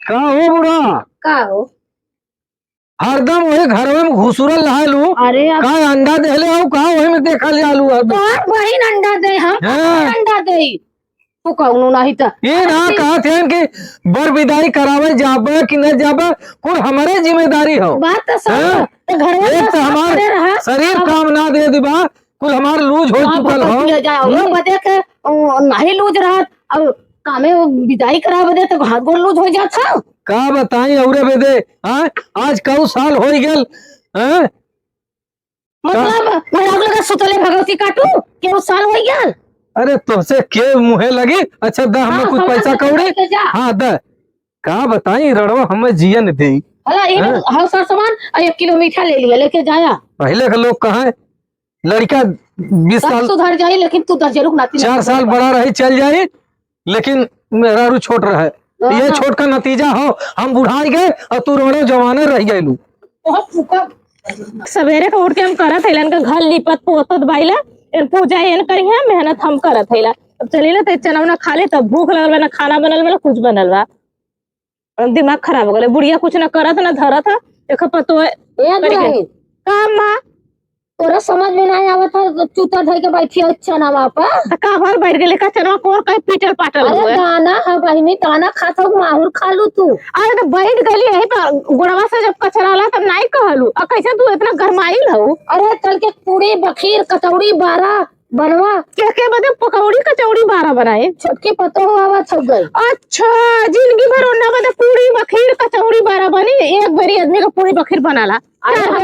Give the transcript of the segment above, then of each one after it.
का हो बुढ़ा? का हो? हरदम वही घर में घुसुरल रहलू। अरे अब का अंडा देले हो का वही में देखा ले आलू हरदम। तोहर बहिन अंडा दे, हम हाँ। अंडा दे तू कहूँ नहीं तो ये ना कहा थे कि बर विदाई करावे जाबे कि न जाबे कोई हमारे जिम्मेदारी हो। बात तो सब हाँ। तो घर में एक तो हमारे हमार शरीर काम ना दे दिबा कुल हमार लूज हो चुकल हो। बदे के नहीं लूज रहा। अब कामे विदाई करा बदे तो हाथ गोड़ लूज हो जात था। का बताई औरे बेदे। हाँ आज कऊ साल हो गल। हाँ मतलब मैं आप लोग सुतले भगवती काटू के उस साल हो गया। अरे तुमसे के मुहे लगी। अच्छा द हमें कुछ पैसा कौड़ी। हाँ द का बताई रड़वा हमें जियन दे। हला ये हाँ सर सामान 1 किलो मीठा ले लिया लेके जाया। पहले के लोग कहाँ है लड़का 20 सब साल सुधर जाई लेकिन तू 10 जरूर नाती 4 साल बड़ा रही चल जाई लेकिन मेरा रू छोट रहे। ये छोट का नतीजा हो हम बुढ़ाई गए और तू रोड़े जवाने रह गए लू। सवेरे को उठ के हम करत हैलन का घर लिपत पोतत भाईला इन पूजा इन करी है मेहनत हम करत हैला। अब चली ना तो चना ना खा ले तब भूख लगल बा ना खाना बनल बा ना कुछ बनल बा। दिमाग खराब हो गए बुढ़िया कुछ ना करत ना धरत है एक पतो है काम मां तोरा समझ में नहीं आवत है चूता धर के बैठी हो चना वापा का भर बैठ गेले का चना कोर का पीटल पाटल अरे हुए। दाना है बहिनी दाना खाता हूँ माहुर खा लू तू। अरे तो बैठ गली यही पर गोड़वा से जब कचरा ला तब नहीं कहलू और कैसे तू इतना गरमाइल हो। अरे चल के पूरी बखीर कचौड़ी 12 बनवा के बदे पकौड़ी कचौड़ी 12 बनाए छोटके पतो हुआ छप गई। अच्छा जिंदगी भर ओना बदे पूरी बखीर कचौड़ी 12 बनी एक बारी आदमी का पूरी बखीर बनाला बना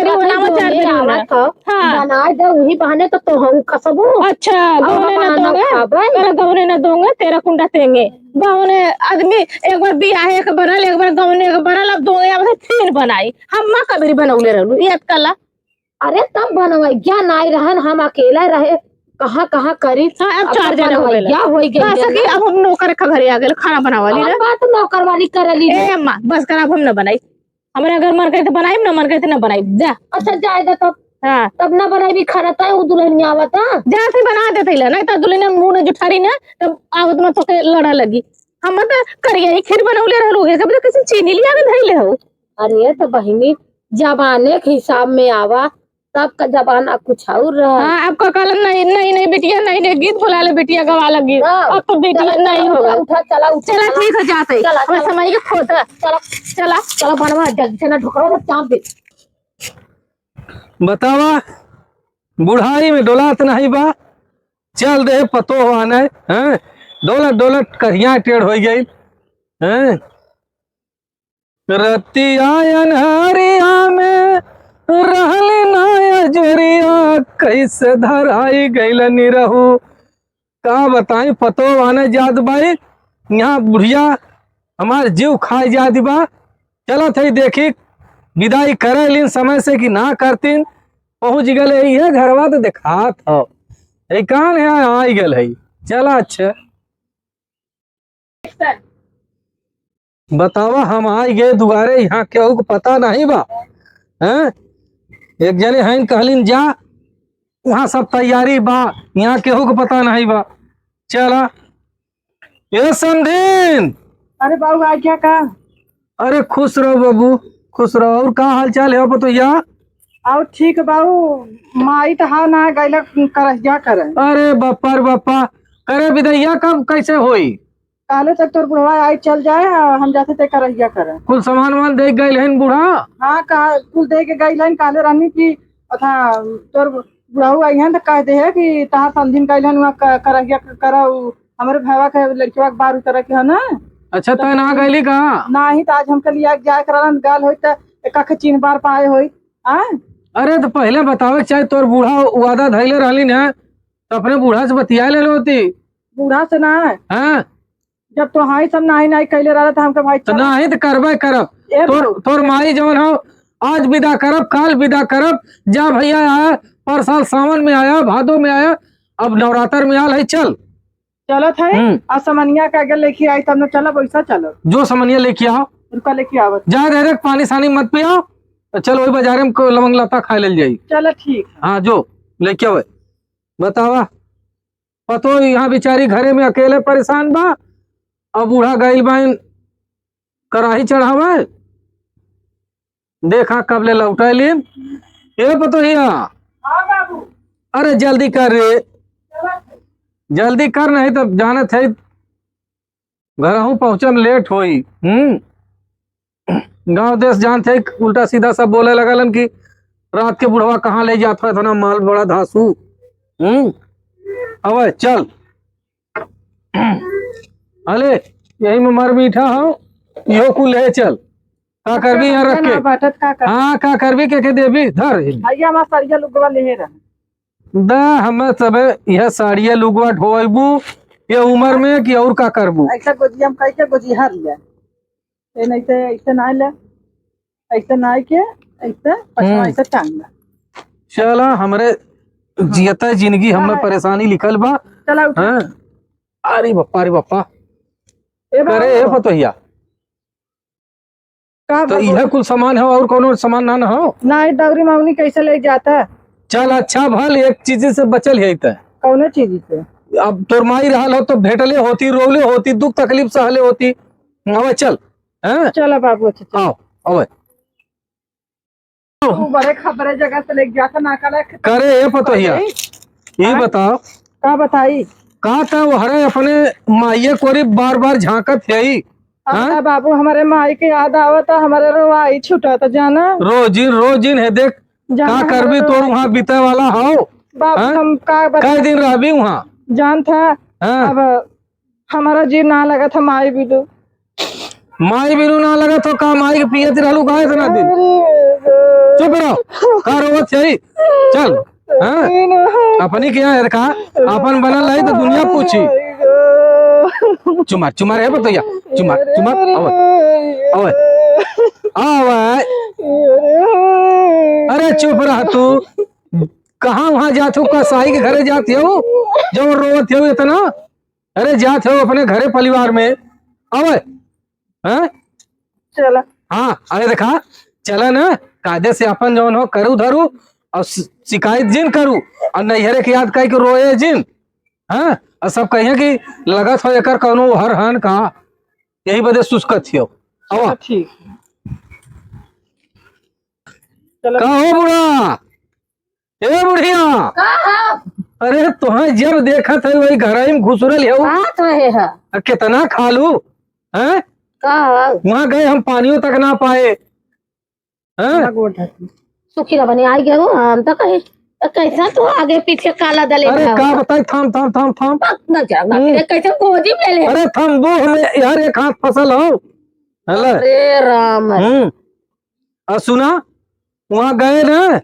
दे वही बहाने तो हम कसबू। अच्छा गौने न दोगे तेरा गौने न दोगे तेरा कुंडा तेंगे गौने आदमी एक बार बियाह एक बनल एक बार गौने एक बनल अब दोगे 3 बनाई हम मां कबरी बनौले रहलू याद कला। अरे तब बनवाई क्या नहीं रहन हम अकेला रहे कहाँ कहाँ करी। अब 4 जने हो गए क्या हो गई अब हम नौकर के घरे आ गए खाना बनावाली रे बात नौकर वाली करली ए अम्मा बस कर अब हम न बनाई हमारे अगर मन करे तो बनाई ना मन करे तो न बनाई जा। अच्छा जाए तब हाँ तब ना बनाई भी खा था वो दुल्हनिया आवत जा से बना देते ला नहीं तो दुल्हनिया मुंह न जुठारी ना तब आवत में तो के लड़ा लगी हम तो करिया खीर बनौले रहलोगे कभी तो किसी चीनी लिया के धइले हो। अरे तो बहिनी जबाने के हिसाब में आवा तब का जबाना कुछ और रहा। हाँ आपका कलम नहीं नहीं नहीं बिटिया नहीं नहीं गीत बुला ले बिटिया गवा लगी अब तो बिटिया नहीं होगा। उठा चला चला ठीक है जाते हमें समय के खोता चला चला चला बनवा जग से ना ढोकरा तो चाप दे। बतावा बुढ़ाई में डोलात नहीं बा चल दे पतो आने हैं डोलत डोलत कहिया टेढ़ हो गई हैं रतिया अनहरिया में रहल नाया जोरिया कैसे धराई गईल निरहू का बताई पतो आने जात बाई यहाँ बुढ़िया हमार जीव खाए जात बा। चला थे देखी विदाई करे लीन समय से कि ना करतीन पहुंच गए है घरवा तो दिखात हो कान है आई गल है। चला अच्छा बतावा हम आई गए दुआरे यहाँ केहू को पता नहीं बा हैं एक जने हैं कहलिन जा वहाँ सब तैयारी बा यहाँ केहू को पता नहीं बा। चला ये समझीन। अरे बाबू आ क्या का। अरे खुश रहो बाबू खुश रहो और का हाल चाल है तो यहाँ और ठीक बाबू माई तो हाँ ना गैला करहिया करे। अरे बप्पा रे बप्पा करे विदैया कब कैसे होई काले तक तोर बुढ़वा आई चल जाए हम जाते ते करहिया करे। कुल सामान वामान दे गए हैं बूढ़ा। हाँ कहा कुल दे के गई काले रानी की अथा तोर बुढ़ाऊ आई है तो कह दे है कि तहार समझिन गई वहाँ करहिया करा हमारे भैया के लड़किया के बार उतर के है ना। अच्छा तय ना गईली का ना ही तो आज हमके लिया जाए करा गाल हो तो 3 बार पाए हो। अरे तो पहले बतावे चाहे तोर बूढ़ा वादा धैले रहली न तो अपने बूढ़ा से बतिया ले होती। बूढ़ा से ना हाँ जब तो हाँ सब नहीं कैले रहा था हमके भाई तो ना ही तो करबे करब तोर माई जवन हो आज विदा करब काल विदा करब जा भैया आया पर साल सावन में आया भादो में आया अब नवरात्र में आल है चल चलत है आ समनिया का अगर लेके आई तब न चलो वैसा चलो जो समनिया लेके आओ उनका लेके आवत जा डायरेक्ट पानी सानी मत पियाओ चल वही बाजारे में लवंग लता खा ले जाई। चलो ठीक हाँ जो लेके आवे बतावा पतो यहाँ बेचारी घरे में अकेले परेशान बा अब बूढ़ा गईल बाइन कराही चढ़ावे। देखा कब ले लौटा लिए ये पतो हिया। हाँ बाबू। अरे जल्दी कर रे, जल्दी कर, नहीं तो जाने थे घर हूँ पहुंचम लेट होई। गांव देश जान थे उल्टा सीधा सब बोले लगलन कि रात के बुढ़वा कहाँ ले जाता है, इतना माल बड़ा धासु। अबे चल, अले यही में मर मीठा हो, यो कुल है, चल का करबी यहाँ रख के। बाटत का कर हाँ का करबी के देवी धर भैया हमार सरिया लुगवा ले रहा। दा हमें सब यह साड़िया लुगवा ढोबू ये उम्र में कि और का करबू। ऐसा गोजी हम कह के गोजी हर लिया ये नहीं तो ऐसे ना ले, ऐसे ना के ऐसे पछवा ऐसे टांग ला। चला हमरे जियता जिंदगी हमें परेशानी लिखल बा। चला उठ। हाँ अरे बप्पा ए करे ये पतोहिया का तो यह कुल सामान है और कोनो सामान ना हो। ना दौरी माउनी कैसे ले जाता है? चल अच्छा भल एक चीज से बचल है त कौन चीज से? अब तोर माई रहल हो तो भेटले होती, रोले होती, दुख तकलीफ सहले होती। अबे चल हैं चला बाबू अच्छा चल। आओ अबे तू बड़े खबरे जगह से ले जाता ना कला करे ये पतोहिया ये बताओ का बताई का वो हरे अपने माइये कोरी बार बार झांकत है ही। हाँ बाबू हमारे माई के याद आवता, हमारे रोवाई छूटा था जाना। रोजिन है देख का करबी तोर वहाँ बीते वाला हो। बाबू हम का कई दिन रहबी वहाँ जान था। हाँ? अब हमारा जी ना लगा था माई बिलू। माई बिनु ना लगा तो का माई के पियत रहलू का इतना दिन। चुप रहो का रोवत है चल। हाँ अपनी क्या है का अपन बनल रही तो दुनिया पूछी। चुमार है बतैया चुमार अवे अरे चुप रह तू। कहाँ वहां जात हो, कसाई के घरे जाते हो जब रोवत हो इतना। अरे जाते हो अपने घरे परिवार में अवे। हाँ चला हाँ अरे देखा चला ना कायदे से अपन जौन हो करू धरू और शिकायत जिन करू और नैहरे के याद कह के रोए जिन। हाँ और सब कहिए कि लगत हो एकर कौनो हर हन का यही बदे सुस्कत हो। अवा ठीक का हो बुढ़ा ए बुढ़िया। अरे तुम्हें जब देखा था वही घर में घुसरल है कितना खालू हैं। वहाँ गए हम पानियों तक ना पाए। सुखी ना बने आई गए हो हम तो कहे कैसा तू आगे पीछे काला दले अरे का बताई थाम न जाना कैसे गोदी में ले। अरे थाम वो हमें यार एक हाथ फसल हो। अरे राम और सुना वहाँ गए ना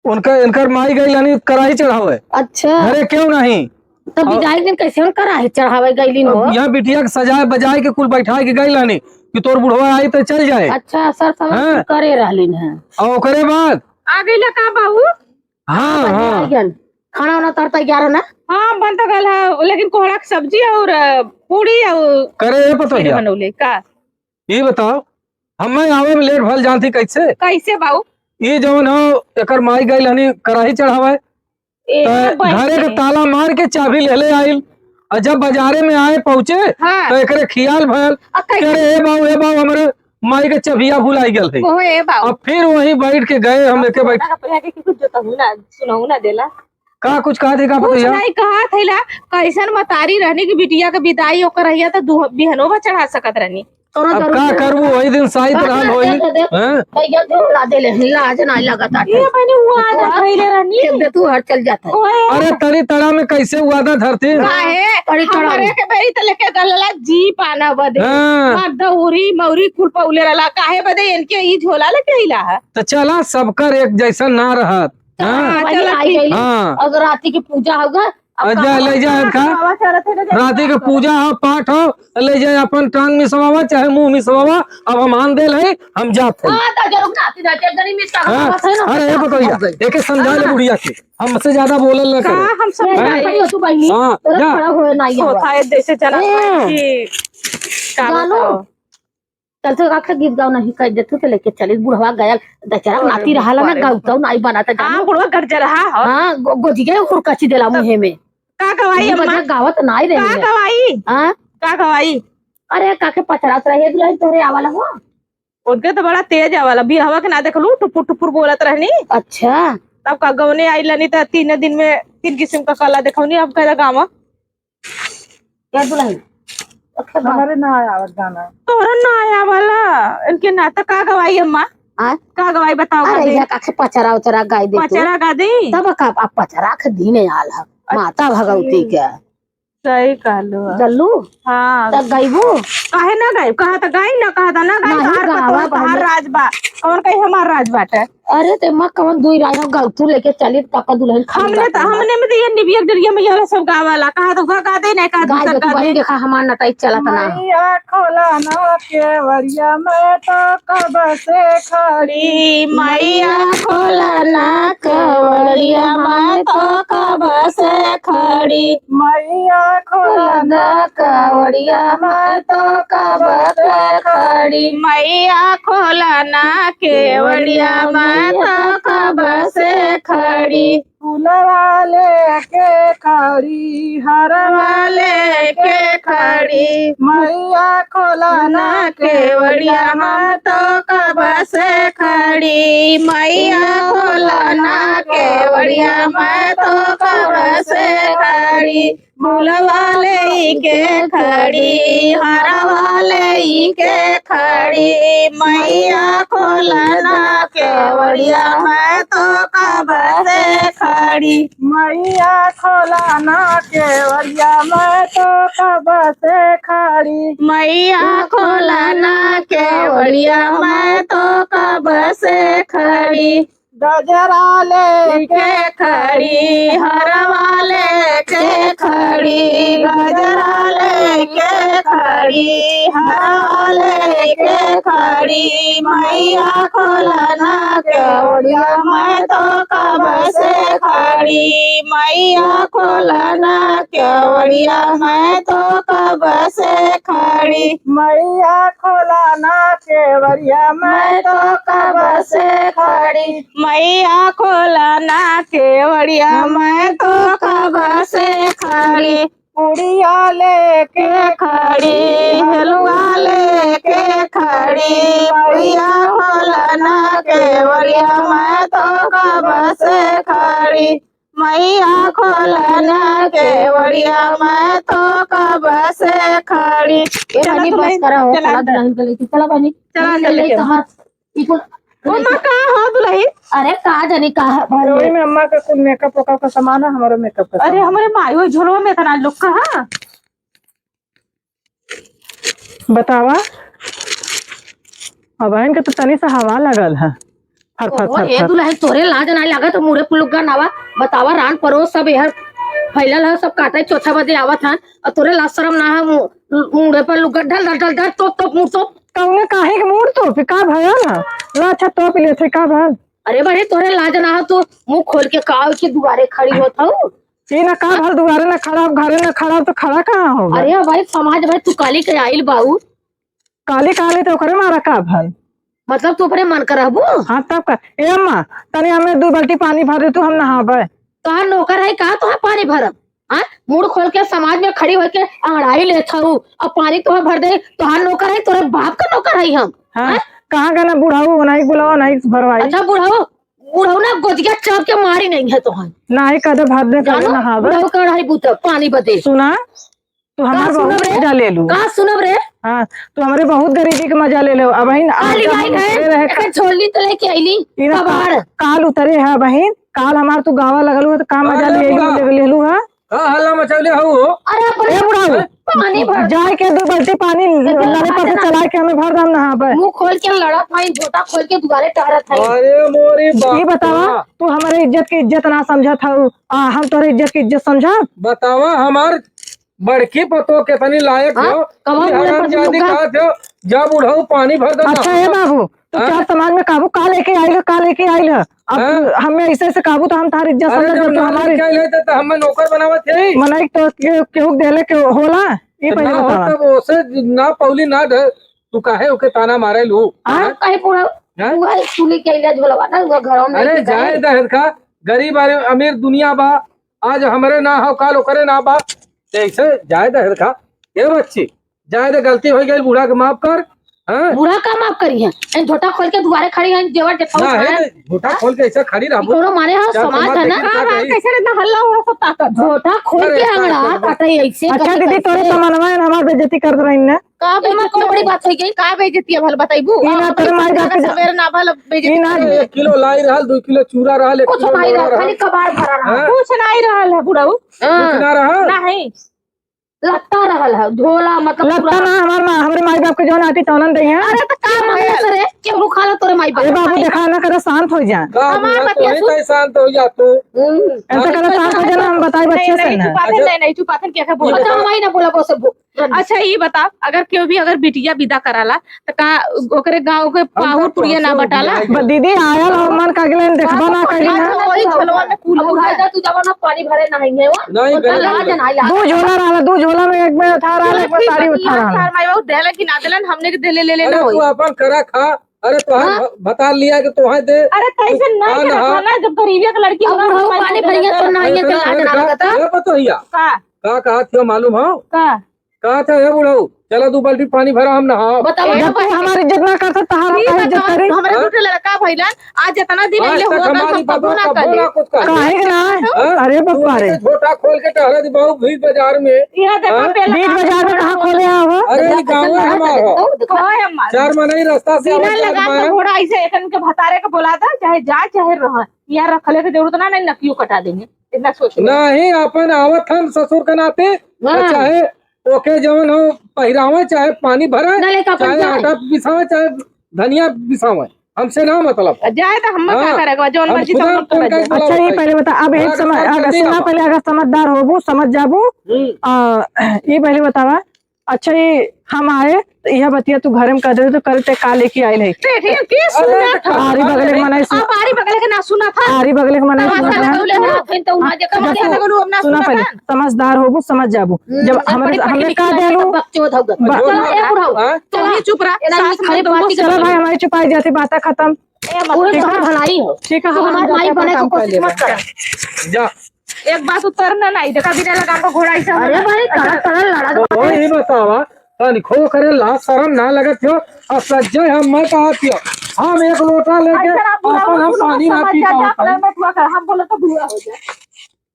उनका इनकर माई गई यानी कराही चढ़ावे। अच्छा अरे क्यों नहीं तब विदाई दिन कैसे कराही चढ़ावे गईली हो। यहाँ बिटिया के सजाए बजाए के कुल बैठाए के गई लानी कि तोर बुढ़वा आई तो चल जाए। अच्छा सर समझ करे रहलीन है और ओकरे बाद आ गई का बाबू। हाँ खाना वाना तर तैयार है ना? हाँ बन तो गल है लेकिन कोहड़ा की सब्जी और पूरी और करे ये पता है बनौले का। ये बताओ हमें आवे में लेट भल जानती कैसे बाबू ये जवन हो एकर माई गई लानी कराही चढ़ावे घरे के ताला मार के चाबी ले आइल और जब बाजारे में आए पहुंचे हाँ। तो एकरे खियाल भयल ए बाबू हमारे माई के चबिया भुलाई गल है। अब फिर वहीं बैठ के गए हम एके बैठ सुनाऊ ना का कुछ कहा थे का कुछ पता नहीं कहा थैला कैसन मतारी रहने की बिटिया के विदाई ओकर रहिया तो बिहनों चढ़ा सकत रहनी। अब का करबू वही दिन शायद रहल होई हैं। भैया ला दे ले लाज ना लगाता ये मैंने हुआ आज खइले रहनी दे तू हट चल जाता है। अरे तड़ी तड़ा में कैसे वादा धरती काहे तड़ी तड़ा हमरे के बेरी त लेके गलला जी पाना बदे हाँ। दौरी मौरी कुल पौले रहला काहे बदे इनके ई झोला लेके आइला है। तो चला सबकर एक जैसा ना रहत। हाँ हाँ अगर राती की पूजा होगा अजय ले जाए राती के पूजा हो पाठ हो ले जाए अपन टांग में सवावा चाहे मुंह में सवावा। अब हम आन दे ले हम जाते हैं। अरे ये बताइए एक समझा ले बुढ़िया के हमसे ज्यादा बोलल न का करे। हम सब हाँ जा होता है देशे चला कि का बताओ। चल तो आखिर गीत गाओ नहीं कह देतू तो लेके चली बुढ़वा गया बेचारा नाती रहाला ना गाउता नहीं बनाता जाना। हां बुढ़वा गरज रहा हो। हां गोजी के कुरकची देला मुहे में का गवाई अम्मा गावत नहीं रही का गवाई हां का गवाई अरे काके पचरात रहे दुल्हन तोरे आवाला हो। उनके तो बड़ा तेज आवाला बिहवा के ना देखलू टुपुर टुपुर बोलत रहनी। अच्छा तब का गौने आई लनी तो 3 दिन में 3 किस्म का काला देखौनी। अब कह गाँव क्या दुल्हन हमारे ना आया आवत गाना। तोरा ना आया वाला इनके नाटक का गवाई अम्मा हाँ? का गवाई बताओ अरे या काके पचरा उचरा गाय दे तू पचरा गा दी। तब का आप पचरा के दिन आल है माता भगवती के सही कहलू। जल्लू हाँ तब गईबू काहे ना गाय कहा था गाय ना कहा था ना गाय नहीं तहार गावा पतो तहार बहने। राज बा और कहीं हमार राज बाटे। अरे ते मां कवन दुई राय हम गलतू लेके चली काका दुल्हन खाली हमने में तो ये निबिया डरिया में ये सब गावाला कहा तो गा दे नहीं कहा गाय दूसर तू गा बहन दे। देखा हमार नटाई चला तना मैया खोला ना केवड़िया मैं तो कब से खड़ी। मैया खोला ना कवड़िया मैं तो कब से खड़ी। मैया खोला ना कावड़िया मैं तो कब से खड़ी। मैया खोला ना केवड़िया मैं तो कब से खड़ी। फूलवा लेके खड़ी हरवा लेके खड़ी मैया खोला ना केवड़िया मैं तो कब से खड़ी। मैया खोला ना केवड़िया मैं तो कब से खड़ी। फूलवा लेके खड़ी हरवा लेके खड़ी। मैया खोला ना केवड़िया मैं तो कब से खड़ी। मैया खोला ना केवड़िया मैं तो कब से खड़ी। मैया खोला ना केवड़िया मैं तो कब से खड़ी। गजरा लेके के खड़ी हरवा लेके खड़ी। गजरा लेके खड़ी हरवा लेके खड़ी। मैया खोला ना केवड़िया मैं तो कब से खड़ी। मैया खोला ना केवड़िया मैं तो कब से खड़ी। मैया खोला ना केवड़िया मैं तो कब से खड़ी। मैया खोला ना केवड़िया मैं तो कब से खड़ी। पुड़िया लेके खड़ी हलवा लेके खड़ी। मैया खोला ना केवड़िया मैं तो कब से खड़ी। मैया खोला ना केवड़िया मैं तो कब से खड़ी। ए बनी बस करा हो चला दुल्हन के लेके चला बनी चला चल लेके। तहार इकुल मम्मा कहाँ हो दुल्ही। अरे का जानी का वही में अम्मा का कुछ मेकअप वेकअप का सामान है हमारे मेकअप का अरे हमारे मायो झोलवा में था लोग कहा बतावा अब बहन के तो तनी सा हवा लगल है फर फर ओ फर ए फर। दुल्हन तोरे लाज ना लगा तो मुरे पुलुगा नावा बतावा रान परोस सब यह फैलल है सब काटे चौथा बजे आवत है और तोरे लाज शरम ना है मुड़े पर लुगा ढल ढल ढल तो मुंह तो कौने काहे के मूड तो का भया ना ला अच्छा तो पी ले थे का भल। अरे बड़े तोरे लाज ना हो तो मुंह खोल के काव के दुआरे खड़ी होत हूँ। ये ना का भल दुआरे ना खड़ा घरे ना खड़ा तो खड़ा कहाँ होगा। अरे भाई समाज में तू काली के आइल बाऊ काले काले तो करे मारा का भल। मतलब तू अपने मन कर रहबू हाँ तब का ए अम्मा तनी हमें 2 बाल्टी पानी भर दे तू हम नहाबे। तोहार नौकर है कहा तोहार पानी भरब हाँ मुड़ खोल के समाज में खड़ी होके अंगड़ाई ले थाऊ और पानी तोहार भर दे तोहार नौकर है तोरे बाप का नौकर है हम। हाँ कहाँ गना बुढ़ाऊ नहीं बुलाओ नहीं भरवाई अच्छा बुढ़ाओ बुढ़ाओ ना गोजिया चाप के मारी नहीं है तोहार नहीं कदे भर दे कदे जानो नहाबे। बुढ़ाओ कर रही बूत पानी बदे सुना तू हमारे सुनब बहुत रे? मजा ले लू। कहा सुनब रे हाँ तू हमारे बहुत गरीबी के मजा ले लो अब बहन काली गाय है एकर छोड़ली तो लेके आईली कबाड़ काल उतरे है बहन काल हमार तू गावा लगल हुआ तो का मजा ले लू है। हल्ला मचौले हो अरे अपने बुढ़ाऊ पानी भर जाए के 2 बाल्टी पानी लाने पर से चला के हमें भर दम नहाबे। मुंह खोल के लड़त है झोटा खोल के दुआरे टहरत है। अरे मोरी ये बतावा तू हमारे इज्जत की इज्जत ना समझत हूँ हम तोरे इज्जत की इज्जत समझा। बतावा हमार बड़की पतो कितनी लायक हाँ, हो कहाँ ये मुड़े पर हरामजादी लुका? का थे जब उठाऊ पानी भर दो अच्छा है बाबू तो हाँ? क्या समाज में काबू का लेके आइल का लेके आइल अब हाँ? हमें ऐसे ऐसे काबू तो हम तार इज्जत अरे समझ जब तो ना हमारी लेके आइले तो हमें नौकर बनावत थे मनाई तो केहू देले के होला ये ना पहले हो बतावा। तब ओसे ना पौली ना ढ तू काहे ओके ताना मारे लू हाँ कहीं पूरा हाँ? हुआ सुली के इलाज झोलवा ना वो घरों में अरे लेके गए। जाए दहर का गरीब अरे अमीर दुनिया बा आज हमारे ना हो काल ओकरे ना बा ऐसे जाए दहर का ये बच्ची जाए तो गलती हो गई, बूढ़ा के माफ कर। हाँ बुरा काम आप करी है इन झोटा खोल के दुआरे खड़ी है जेवर ना जठाऊ है झूठा खोल के ऐसा खड़ी रहो। तोरो मारे हाँ समाज है ना कैसे इतना हल्ला हुआ सब ताकत झोटा खोल के अंगड़ा काटे ऐसे अच्छा दीदी तोरे तो मनवा है हमार बेइज्जती कर रही ने का कोई बड़ी बात है का बेइज्जती है भल बताइबू ई ना तोरे मार जाके सवेर ना भल बेइज्जती ना 1 किलो लाई रहल, 2 किलो चूड़ा रहल, 1 कुछ किलो नहीं लोड़ा रहा खाली रहल। कबाड़ भरा रहा हाँ? कुछ नहीं रहल है बुढ़ऊ कुछ ना रहल। नहीं लगता रहल है झोला मतलब लगता ना हमारे माई बाप के जौन आती तौनन दई है अरे तो का मांगे सरे केहू खा लो तोरे माई ए बाप बाबू देखा ना करे शांत हो जा हमार बतिया तो शांत हो जा तू। ऐसा करे शांत हो जा ना हम बताई बच्चे से ना नहीं चुपाते क्या बोल अच्छा माई ना बोला बस अच्छा ये बता अगर क्यों भी अगर बिटिया विदा कराला तो का ओकरे गांव के पाहुर पुड़िया ना बटाला दीदी आयल मन का गेले देखबा ना कइली ना वही छलवा में कूल हो गया तू जब ना पानी भरे नहीं है वो नहीं दो झोला रहला दो झोला में एक में उठा रहला एक में साड़ी उठा रहला माई बाबू देला कि ना देलन हमने के दे ले अरे तू अपन करा खा। अरे तो बता लिया कि तोहे दे। अरे कैसे नहीं खाना जब गरीबिया की लड़की अब वो पानी भरिया तो नहीं है तो लाज ना लगता ये बतैया का कहा थियो मालूम हो का कहा था हे बुढ़ऊ चलो 2 बाल्टी पानी भरा हम नहाओ। बताओ जब तू हमारी इज्जत ना करता तहार इज्जत करे हमारे दूसरे लड़का भइलन आज जितना दिन आज ले तक हुआ हमारी हम कबू ना कबो कर ना कुछ कर। काहे के ना अरे बाबा रे छोटा खोल के टहरे दी बहु भीड़ बाजार में। यह देखो बीच बाजार में कहां खोले हो अरे ये गाँव है हमारा। कोई हमार 4 महीने ही रास्ता से बिना लगा के घोड़ा ऐसे एकन के भतारे के बोलाता चाहे जा चाहे रह यार रखले के जरूरत ना नहीं नकियो कटा देंगे इतना सोच नहीं अपन आवत हम ससुर के नाते चाहे ओके जवन हो पहिरावे चाहे पानी भरे ना लेकर अपन चाहे जाए। आटा पिसावे चाहे धनिया पिसावे हमसे ना मतलब। जाए तो हम क्या करेगा जो हम मर्जी खुदा सब फोन कर करके अच्छा ये बुलाओ। पहले बता अब एक समय अगर सुना पहले अगर समझदार होबू समझ जाबू ये पहले बतावा अच्छा ये हम आए तो यह बतिया तू घर में कर दे तो कल ते का लेके आइल है आरी बगल के मनाई सुन आरी बगल के ना सुना था आरी बगल के मनाई सुन तो वहां जगह सुना पहले समझदार होबू समझ जाबू जब हमने का देलू बकचोद हो गया चलो ए बुढ़ाओ चल चुप रहा खाली बाती चलो भाई हमारी चुपाई जाती बात खत्म पूरे भलाई हो ठीक है हमारी माई बने को कोशिश मत कर जा एक बात उतरना नहीं देखा बिना लगा को घोड़ा ऐसा अरे भाई तरह तरह लड़ा दो तो ये बतावा तन खो करे ला शर्म ना लगत हो और सज्जय हम मैं कहत हो हम एक लोटा लेके अपन हम पानी ना पी पाओ। हम बोले तो बुरा हो जाए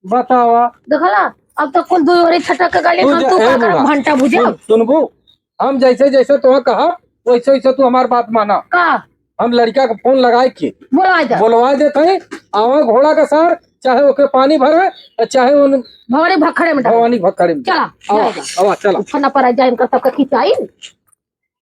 बतावा देखला अब तो कुल दुयोरी छटक गले हम तू का कर घंटा बुझे सुनबू हम जैसे जैसे तो कहा वैसे वैसे तू हमार बात माना। का हम लड़का का फोन लगाए के बोला जा बोलवा देते हैं आवा घोड़ा का सार चाहे ओके पानी भरे चाहे उन भवरे भखड़े में डाल भवानी भक्कड़े में चला आवा आवा चला खाना पर जाए इनका सबका खिंचाई